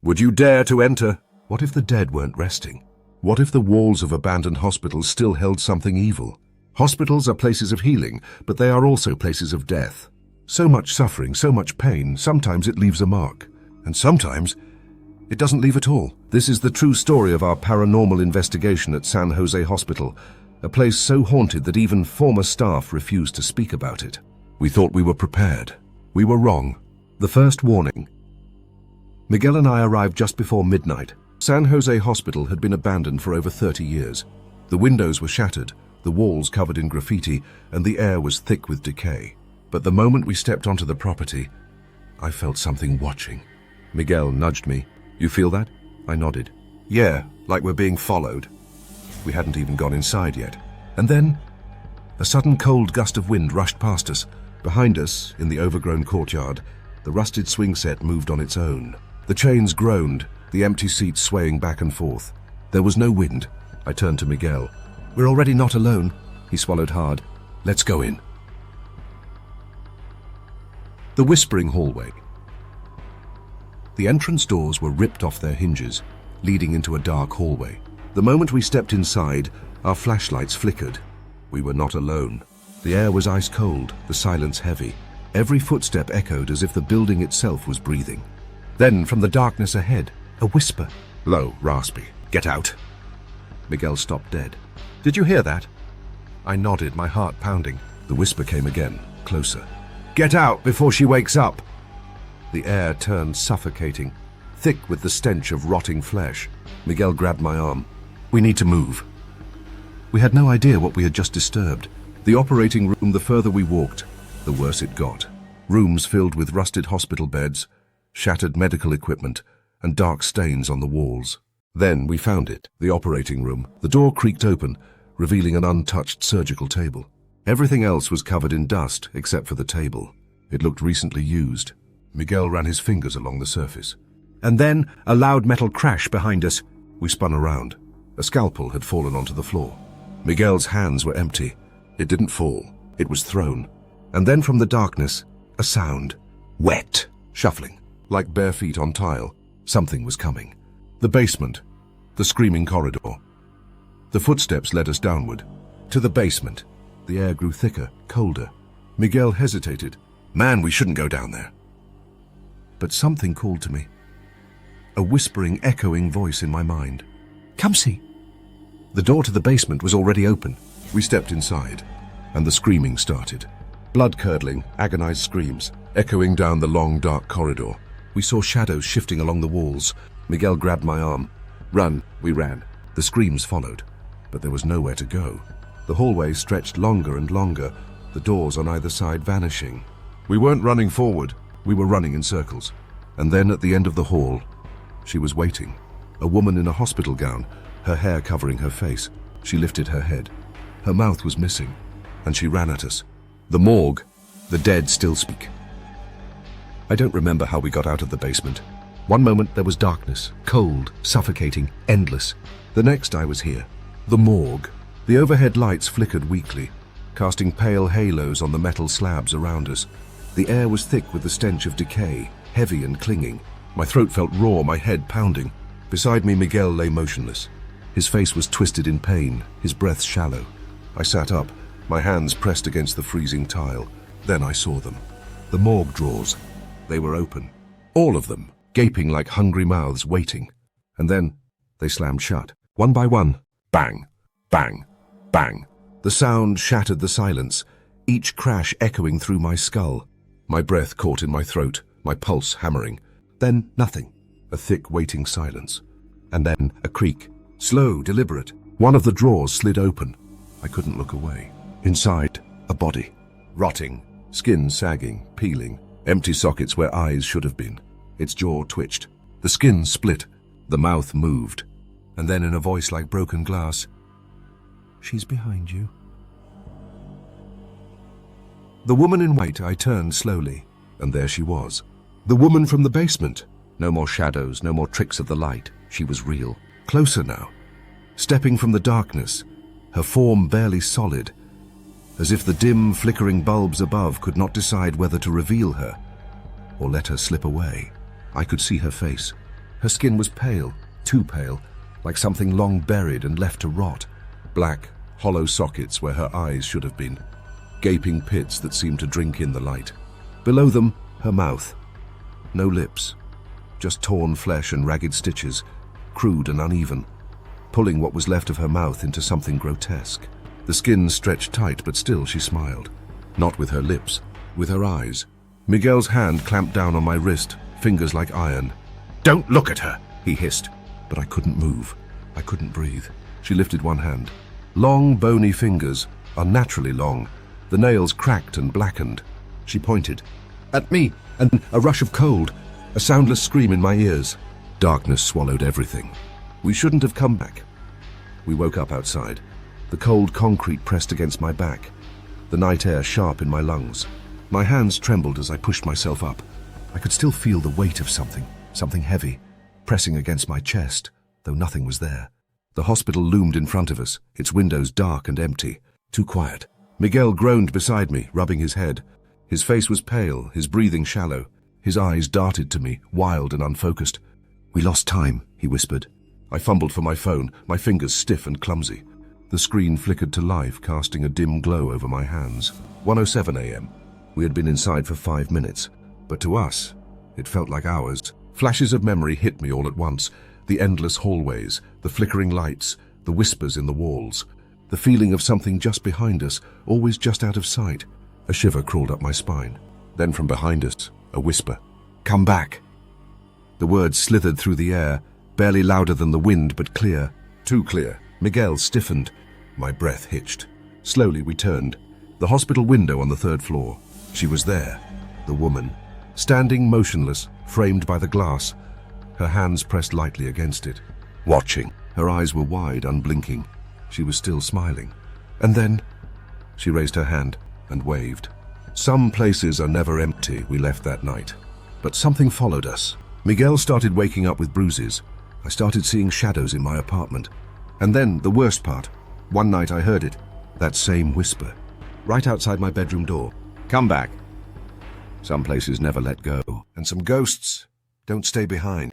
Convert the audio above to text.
Would you dare to enter? What if the dead weren't resting? What if the walls of abandoned hospitals still held something evil? Hospitals are places of healing, but they are also places of death. So much suffering, so much pain, sometimes it leaves a mark. And sometimes it doesn't leave at all. This is the true story of our paranormal investigation at San Jose Hospital, a place so haunted that even former staff refused to speak about it. We thought we were prepared. We were wrong. The first warning. Miguel and I arrived just before midnight. San Jose Hospital had been abandoned for over 30 years. The windows were shattered, the walls covered in graffiti, and the air was thick with decay. But the moment we stepped onto the property, I felt something watching. Miguel nudged me. You feel that? I nodded. Yeah, like we're being followed. We hadn't even gone inside yet. And then, a sudden cold gust of wind rushed past us. Behind us, in the overgrown courtyard, the rusted swing set moved on its own. The chains groaned, the empty seats swaying back and forth. There was no wind. I turned to Miguel. We're already not alone. He swallowed hard. Let's go in. The whispering hallway. The entrance doors were ripped off their hinges, leading into a dark hallway. The moment we stepped inside, our flashlights flickered. We were not alone. The air was ice cold, the silence heavy. Every footstep echoed as if the building itself was breathing. Then, from the darkness ahead, a whisper. Low, raspy. Get out. Miguel stopped dead. Did you hear that? I nodded, my heart pounding. The whisper came again, closer. Get out before she wakes up. The air turned suffocating, thick with the stench of rotting flesh. Miguel grabbed my arm. We need to move. We had no idea what we had just disturbed. The operating room, the further we walked, the worse it got. Rooms filled with rusted hospital beds, shattered medical equipment, and dark stains on the walls. Then we found it, the operating room. The door creaked open, revealing an untouched surgical table. Everything else was covered in dust except for the table. It looked recently used. Miguel ran his fingers along the surface. And then a loud metal crash behind us. We spun around. A scalpel had fallen onto the floor. Miguel's hands were empty. It didn't fall. It was thrown. And then from the darkness, a sound. Wet. Shuffling. Like bare feet on tile. Something was coming. The basement. The screaming corridor. The footsteps led us downward. To the basement. The air grew thicker, colder. Miguel hesitated. Man, we shouldn't go down there. But something called to me. A whispering, echoing voice in my mind. Come see. The door to the basement was already open. We stepped inside, and the screaming started. Blood-curdling, agonized screams, echoing down the long, dark corridor. We saw shadows shifting along the walls. Miguel grabbed my arm. Run, we ran. The screams followed, but there was nowhere to go. The hallway stretched longer and longer, the doors on either side vanishing. We weren't running forward, we were running in circles. And then at the end of the hall, she was waiting. A woman in a hospital gown, her hair covering her face. She lifted her head. Her mouth was missing, and she ran at us. The morgue, the dead still speak. I don't remember how we got out of the basement. One moment there was darkness, cold, suffocating, endless. The next I was here. The morgue. The overhead lights flickered weakly, casting pale halos on the metal slabs around us. The air was thick with the stench of decay, heavy and clinging. My throat felt raw, my head pounding. Beside me, Miguel lay motionless. His face was twisted in pain, his breath shallow. I sat up, my hands pressed against the freezing tile. Then I saw them. The morgue drawers. They were open. All of them, gaping like hungry mouths, waiting. And then they slammed shut. One by one. Bang! Bang! Bang! The sound shattered the silence, each crash echoing through my skull. My breath caught in my throat, my pulse hammering. Then nothing. A thick, waiting silence. And then a creak. Slow, deliberate. One of the drawers slid open. I couldn't look away. Inside, a body. Rotting. Skin sagging, peeling. Empty sockets where eyes should have been. Its jaw twitched. The skin split. The mouth moved. And then in a voice like broken glass, "She's behind you." The woman in white, I turned slowly, and there she was. The woman from the basement. No more shadows, no more tricks of the light. She was real. Closer now. Stepping from the darkness, her form barely solid, as if the dim, flickering bulbs above could not decide whether to reveal her or let her slip away. I could see her face, Her skin was pale, too pale, like something long buried and left to rot. Black, hollow sockets where her eyes should have been. Gaping pits that seemed to drink in the light. Below them, her mouth. No lips. Just torn flesh and ragged stitches, crude and uneven, pulling what was left of her mouth into something grotesque. The skin stretched tight, but still she smiled. Not with her lips, with her eyes. Miguel's hand clamped down on my wrist, fingers like iron. "Don't look at her," he hissed. But I couldn't move. I couldn't breathe. She lifted one hand. Long, bony fingers, unnaturally long. The nails cracked and blackened. She pointed. At me, and a rush of cold. A soundless scream in my ears. Darkness swallowed everything. We shouldn't have come back. We woke up outside. The cold concrete pressed against my back. The night air sharp in my lungs. My hands trembled as I pushed myself up. I could still feel the weight of something heavy, pressing against my chest, though nothing was there. The hospital loomed in front of us, its windows dark and empty. Too quiet. Miguel groaned beside me, rubbing his head. His face was pale, his breathing shallow. His eyes darted to me, wild and unfocused. "We lost time," he whispered. I fumbled for my phone, my fingers stiff and clumsy. The screen flickered to life, casting a dim glow over my hands. 1:07 a.m. We had been inside for 5 minutes, but to us, it felt like hours. Flashes of memory hit me all at once. The endless hallways, the flickering lights, the whispers in the walls. The feeling of something just behind us, always just out of sight. A shiver crawled up my spine. Then from behind us, a whisper. "Come back." The words slithered through the air, barely louder than the wind, but clear. Too clear. Miguel stiffened. My breath hitched. Slowly we turned. The hospital window on the 3rd floor. She was there, the woman, standing motionless, framed by the glass, her hands pressed lightly against it, watching. Her eyes were wide, unblinking. She was still smiling. And then she raised her hand and waved. Some places are never empty, we left that night. But something followed us. Miguel started waking up with bruises. I started seeing shadows in my apartment. And then, the worst part, one night I heard it, that same whisper, right outside my bedroom door. "Come back." Some places never let go, and some ghosts don't stay behind.